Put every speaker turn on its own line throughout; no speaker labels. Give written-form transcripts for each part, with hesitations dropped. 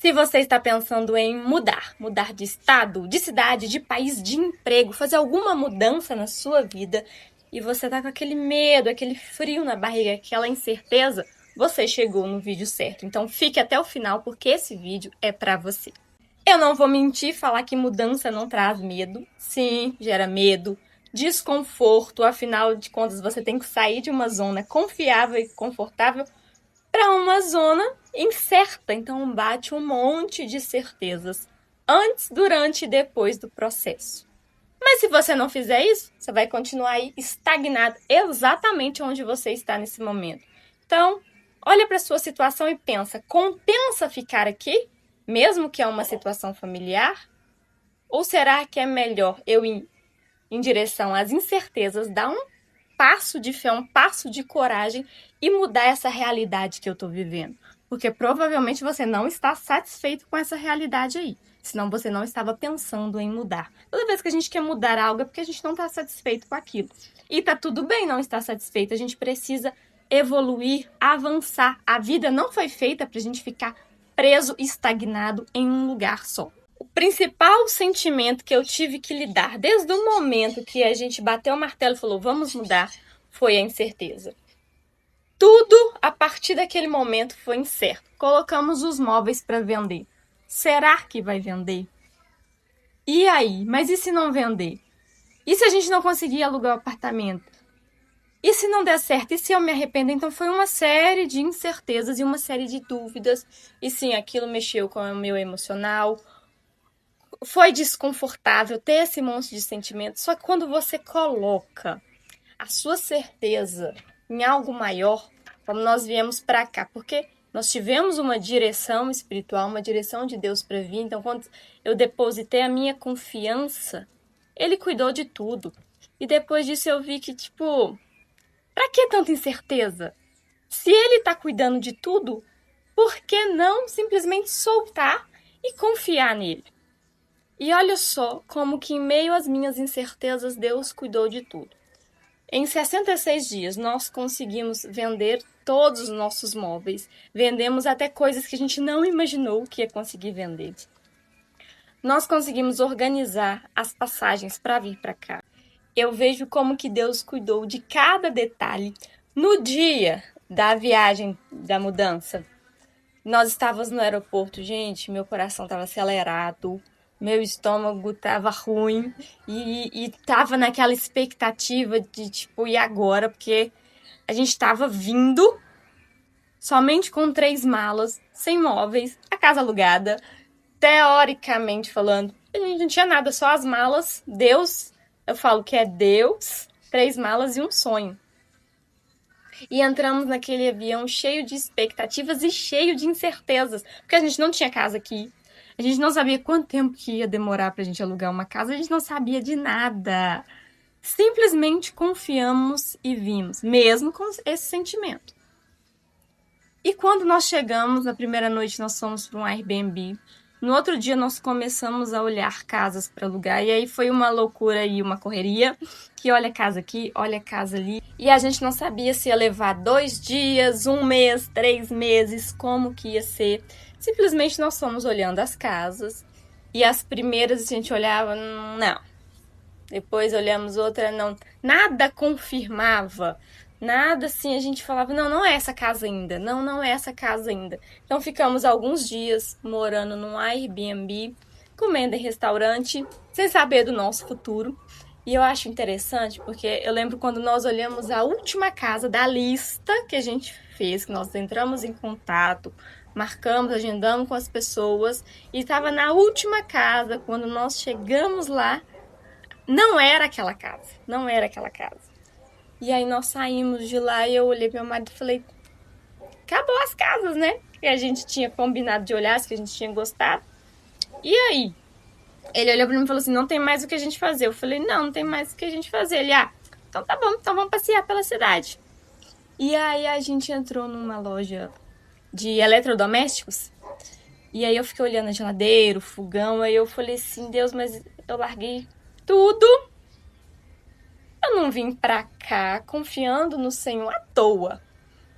Se você está pensando em mudar de estado, de cidade, de país, de emprego, fazer alguma mudança na sua vida e você tá com aquele medo, aquele frio na barriga, aquela incerteza, você chegou no vídeo certo. Então fique até o final porque esse vídeo é para você. Eu não vou mentir, falar que mudança não traz medo. Sim, gera medo, desconforto, afinal de contas você tem que sair de uma zona confiável e confortável para uma zona incerta. Então bate um monte de certezas antes, durante e depois do processo. Mas se você não fizer isso, você vai continuar aí estagnado exatamente onde você está nesse momento. Então, olha para a sua situação e pensa, compensa ficar aqui, mesmo que é uma situação familiar? Ou será que é melhor eu ir em direção às incertezas, dar um passo de fé, um passo de coragem e mudar essa realidade que eu tô vivendo? Porque provavelmente você não está satisfeito com essa realidade aí. Senão você não estava pensando em mudar. Toda vez que a gente quer mudar algo é porque a gente não está satisfeito com aquilo. E tá tudo bem não estar satisfeito. A gente precisa evoluir, avançar. A vida não foi feita pra gente ficar preso, estagnado em um lugar só. O principal sentimento que eu tive que lidar desde o momento que a gente bateu o martelo e falou vamos mudar, foi a incerteza. Tudo a partir daquele momento foi incerto. Colocamos os móveis para vender. Será que vai vender? E aí? Mas e se não vender? E se a gente não conseguir alugar o apartamento? E se não der certo? E se eu me arrependo? Então foi uma série de incertezas e uma série de dúvidas. E sim, aquilo mexeu com o meu emocional. Foi desconfortável ter esse monte de sentimentos. Só que quando você coloca a sua certeza em algo maior, como nós viemos para cá, porque nós tivemos uma direção espiritual, uma direção de Deus para vir. Então, quando eu depositei a minha confiança, Ele cuidou de tudo. E depois disso eu vi que, tipo, pra que tanta incerteza? Se Ele tá cuidando de tudo, por que não simplesmente soltar e confiar nele? E olha só como que em meio às minhas incertezas, Deus cuidou de tudo. Em 66 dias, nós conseguimos vender todos os nossos móveis. Vendemos até coisas que a gente não imaginou que ia conseguir vender. Nós conseguimos organizar as passagens para vir para cá. Eu vejo como que Deus cuidou de cada detalhe. No dia da viagem, da mudança, nós estávamos no aeroporto, gente, meu coração estava acelerado. Meu estômago tava ruim e tava naquela expectativa de, tipo, e agora? Porque a gente tava vindo somente com 3 malas, sem móveis, a casa alugada. Teoricamente falando, a gente não tinha nada, só as malas. Deus, eu falo que é Deus, 3 malas e um sonho. E entramos naquele avião cheio de expectativas e cheio de incertezas, porque a gente não tinha casa aqui. A gente não sabia quanto tempo que ia demorar pra gente alugar uma casa, a gente não sabia de nada. Simplesmente confiamos e vimos, mesmo com esse sentimento. E quando nós chegamos, na primeira noite nós fomos para um Airbnb. No outro dia nós começamos a olhar casas para alugar e aí foi uma loucura e uma correria, que olha casa aqui, olha casa ali. E a gente não sabia se ia levar 2 dias, 1 mês, 3 meses, como que ia ser. Simplesmente nós fomos olhando as casas e as primeiras a gente olhava, não. Depois olhamos outra, não. Nada confirmava. Nada assim, a gente falava, não, não é essa casa ainda. Não, não é essa casa ainda. Então ficamos alguns dias morando num Airbnb, comendo em restaurante, sem saber do nosso futuro. E eu acho interessante porque eu lembro quando nós olhamos a última casa da lista que a gente fez, que nós entramos em contato, marcamos, agendamos com as pessoas, e estava na última casa, quando nós chegamos lá, não era aquela casa, não era aquela casa. E aí nós saímos de lá e eu olhei pro meu marido e falei, acabou as casas, né? Que a gente tinha combinado de olhar, as que a gente tinha gostado. E aí? Ele olhou pra mim e falou assim, não tem mais o que a gente fazer. Eu falei, não, não tem mais o que a gente fazer. Ele, então tá bom, então vamos passear pela cidade. E aí a gente entrou numa loja de eletrodomésticos. E aí eu fiquei olhando a geladeira, o fogão. Aí eu falei assim, Deus, mas eu larguei tudo. Eu não vim pra cá confiando no Senhor à toa.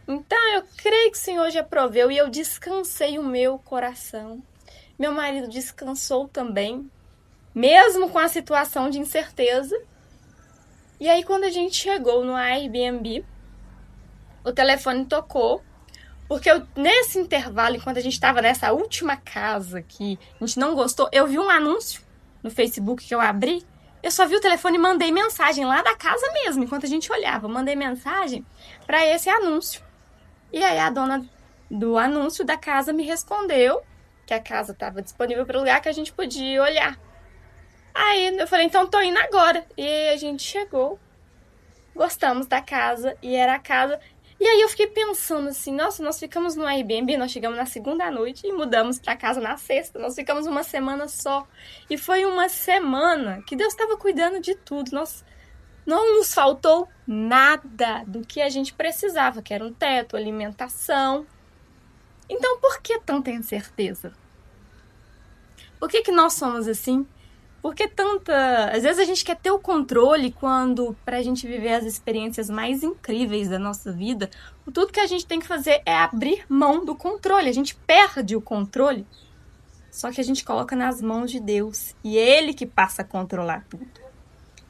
Então eu creio que o Senhor já proveu e eu descansei o meu coração. Meu marido descansou também, mesmo com a situação de incerteza. E aí, quando a gente chegou no Airbnb, o telefone tocou, porque nesse intervalo, enquanto a gente estava nessa última casa que a gente não gostou, eu vi um anúncio no Facebook que eu abri. Eu só vi o telefone e mandei mensagem lá da casa mesmo, enquanto a gente olhava. Eu mandei mensagem para esse anúncio. E aí a dona do anúncio da casa me respondeu que a casa estava disponível para o lugar que a gente podia olhar. Aí eu falei, então tô indo agora. E a gente chegou, gostamos da casa e era a casa. E aí eu fiquei pensando assim, nossa, nós ficamos no Airbnb, nós chegamos na segunda noite e mudamos para casa na sexta. Nós ficamos uma semana só. E foi uma semana que Deus estava cuidando de tudo. Não nos faltou nada do que a gente precisava, que era um teto, alimentação. Então por que tanta incerteza? Por que nós somos assim? Porque às vezes a gente quer ter o controle quando, pra gente viver as experiências mais incríveis da nossa vida, tudo que a gente tem que fazer é abrir mão do controle. A gente perde o controle, só que a gente coloca nas mãos de Deus. E é Ele que passa a controlar tudo.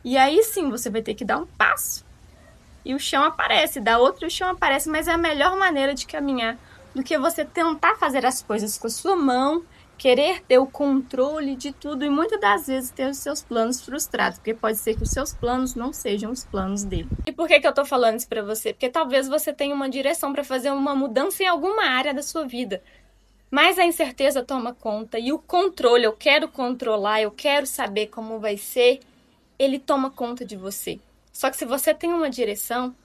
E aí sim, você vai ter que dar um passo. E o chão aparece, dá outro e o chão aparece. Mas é a melhor maneira de caminhar do que você tentar fazer as coisas com a sua mão, querer ter o controle de tudo e muitas das vezes ter os seus planos frustrados, porque pode ser que os seus planos não sejam os planos dele. E por que eu tô falando isso pra você? Porque talvez você tenha uma direção para fazer uma mudança em alguma área da sua vida, mas a incerteza toma conta e o controle, eu quero controlar, eu quero saber como vai ser, ele toma conta de você. Só que se você tem uma direção,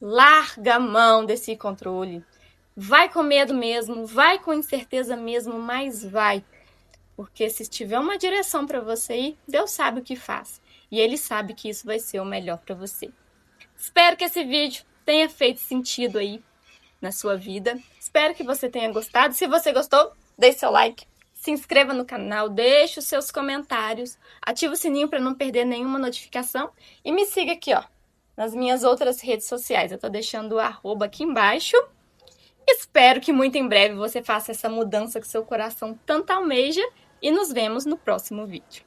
larga a mão desse controle. Vai com medo mesmo, vai com incerteza mesmo, mas vai. Porque se tiver uma direção para você ir, Deus sabe o que faz. E Ele sabe que isso vai ser o melhor para você. Espero que esse vídeo tenha feito sentido aí na sua vida. Espero que você tenha gostado. Se você gostou, deixe seu like, se inscreva no canal, deixe os seus comentários, ative o sininho para não perder nenhuma notificação e me siga aqui, ó, nas minhas outras redes sociais. Eu tô deixando o arroba aqui embaixo. Espero que muito em breve você faça essa mudança que seu coração tanto almeja e nos vemos no próximo vídeo.